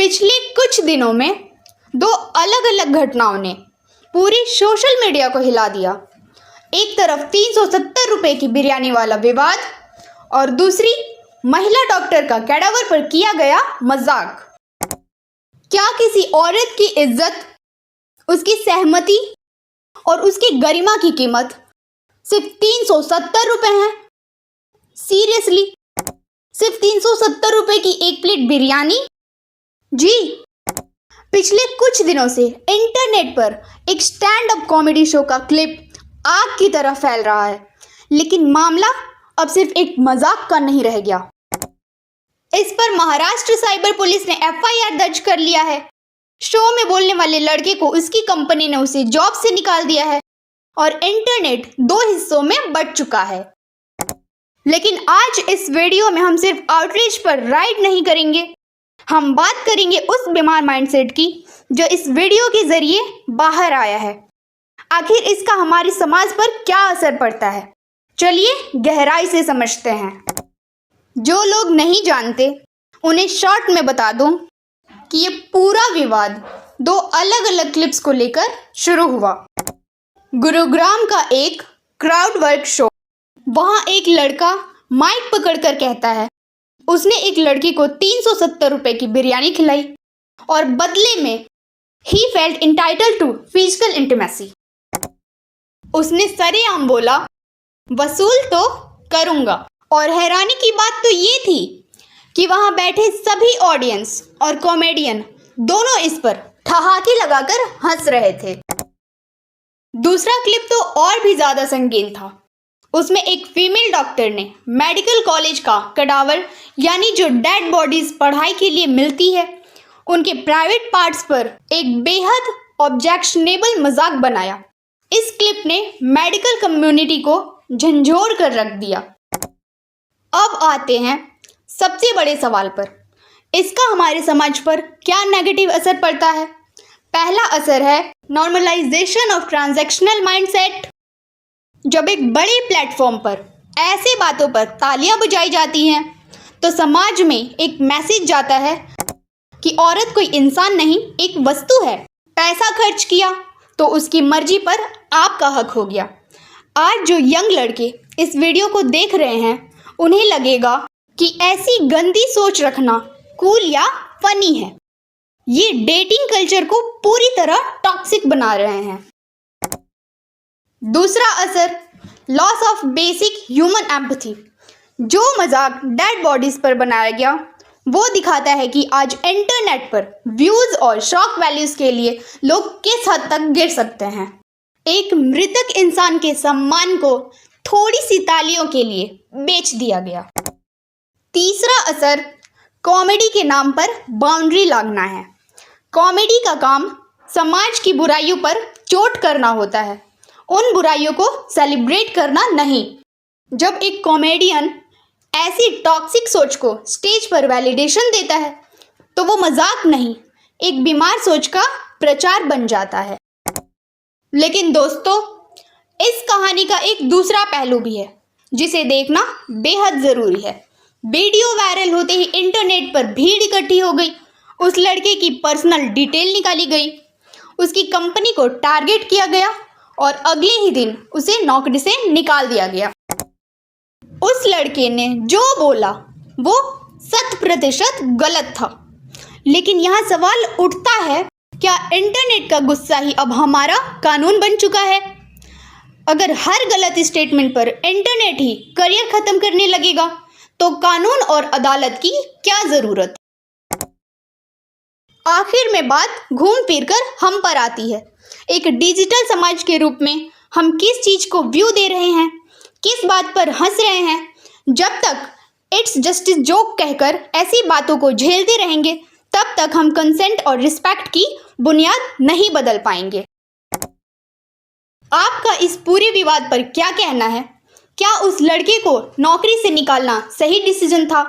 पिछले कुछ दिनों में दो अलग अलग घटनाओं ने पूरी सोशल मीडिया को हिला दिया। एक तरफ 370 रुपए की बिरयानी वाला विवाद और दूसरी महिला डॉक्टर का कैडावर पर किया गया मजाक। क्या किसी औरत की इज्जत, उसकी सहमति और उसकी गरिमा की कीमत सिर्फ 370 रुपए है? सीरियसली, सिर्फ 370 रुपए की एक प्लेट बिरयानी? जी, पिछले कुछ दिनों से इंटरनेट पर एक स्टैंड अप कॉमेडी शो का क्लिप आग की तरह फैल रहा है, लेकिन मामला अब सिर्फ एक मजाक का नहीं रह गया। इस पर महाराष्ट्र साइबर पुलिस ने FIR दर्ज कर लिया है। शो में बोलने वाले लड़के को उसकी कंपनी ने उसे जॉब से निकाल दिया है और इंटरनेट दो हिस्सों में बंट चुका है। लेकिन आज इस वीडियो में हम सिर्फ आउटरीच पर राइड नहीं करेंगे, हम बात करेंगे उस बीमार माइंडसेट की जो इस वीडियो के जरिए बाहर आया है। आखिर इसका हमारे समाज पर क्या असर पड़ता है, चलिए गहराई से समझते हैं। जो लोग नहीं जानते उन्हें शॉर्ट में बता दूं कि ये पूरा विवाद दो अलग अलग क्लिप्स को लेकर शुरू हुआ। गुरुग्राम का एक क्राउड वर्क शो, वहां एक लड़का माइक पकड़कर कहता है उसने एक लड़की को 370 रुपए की बिरयानी खिलाई और बदले में ही felt entitled to physical intimacy. उसने सरेआम बोला, वसूल तो करूंगा। और हैरानी की बात तो ये थी कि वहां बैठे सभी ऑडियंस और कॉमेडियन दोनों इस पर ठहाके लगाकर हंस रहे थे। दूसरा क्लिप तो और भी ज्यादा संगीन था। उसमें एक फीमेल डॉक्टर ने मेडिकल कॉलेज का कैडावर, यानी जो डेड बॉडीज पढ़ाई के लिए मिलती है, उनके प्राइवेट पार्ट्स पर एक बेहद ऑब्जेक्शनेबल मजाक बनाया। इस क्लिप ने मेडिकल कम्युनिटी को झंझोर कर रख दिया। अब आते हैं सबसे बड़े सवाल पर, इसका हमारे समाज पर क्या नेगेटिव असर पड़ता है। पहला असर है नॉर्मलाइजेशन ऑफ ट्रांजैक्शनल माइंडसेट। जब एक बड़े प्लेटफॉर्म पर ऐसे बातों पर तालियां बजाई जाती हैं तो समाज में एक मैसेज जाता है कि औरत कोई इंसान नहीं, एक वस्तु है। पैसा खर्च किया तो उसकी मर्जी पर आपका हक हो गया। आज जो यंग लड़के इस वीडियो को देख रहे हैं उन्हें लगेगा कि ऐसी गंदी सोच रखना कूल या फनी है। ये डेटिंग कल्चर को पूरी तरह टॉक्सिक बना रहे हैं। दूसरा असर, loss of basic human empathy. जो मजाक डेड बॉडीज पर बनाया गया वो दिखाता है कि आज इंटरनेट पर व्यूज और शॉक वैल्यूज के लिए लोग किस हद तक गिर सकते हैं। एक मृतक इंसान के सम्मान को थोड़ी सी तालियों के लिए बेच दिया गया। तीसरा असर, कॉमेडी के नाम पर बाउंड्री लागना है। कॉमेडी का काम समाज की बुराइयों पर चोट करना होता है, उन बुराइयों को सेलिब्रेट करना नहीं। जब एक कॉमेडियन ऐसी टॉक्सिक सोच को स्टेज पर वैलिडेशन देता है तो वो मजाक नहीं, एक बीमार सोच का प्रचार बन जाता है। लेकिन दोस्तों, इस कहानी का एक दूसरा पहलू भी है जिसे देखना बेहद ज़रूरी है। वीडियो वायरल होते ही इंटरनेट पर भीड़ इकट्ठी हो गई। उस लड़के की पर्सनल डिटेल निकाली गई, उसकी कंपनी को टारगेट किया गया और अगले ही दिन उसे नौकरी से निकाल दिया गया। उस लड़के ने जो बोला वो 100% गलत था। लेकिन यहाँ सवाल उठता है, क्या इंटरनेट का गुस्सा ही अब हमारा कानून बन चुका है? अगर हर गलत स्टेटमेंट पर इंटरनेट ही करियर खत्म करने लगेगा तो कानून और अदालत की क्या जरूरत? आखिर में बात घूम फिर कर हम पर आती है। एक डिजिटल समाज के रूप में हम किस चीज को व्यू दे रहे हैं, किस बात पर हंस रहे हैं? जब तक इट्स जस्टिस जोक कहकर ऐसी बातों को झेलते रहेंगे तब तक हम कंसेंट और रिस्पेक्ट की बुनियाद नहीं बदल पाएंगे। आपका इस पूरे विवाद पर क्या कहना है? क्या उस लड़के को नौकरी से निकालना सही डिसीजन था?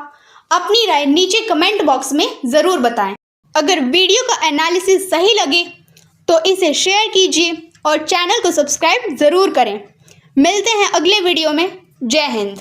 अपनी राय नीचे कमेंट बॉक्स में ज़रूर बताएं। अगर वीडियो का एनालिसिस सही लगे तो इसे शेयर कीजिए और चैनल को सब्सक्राइब ज़रूर करें। मिलते हैं अगले वीडियो में। जय हिंद।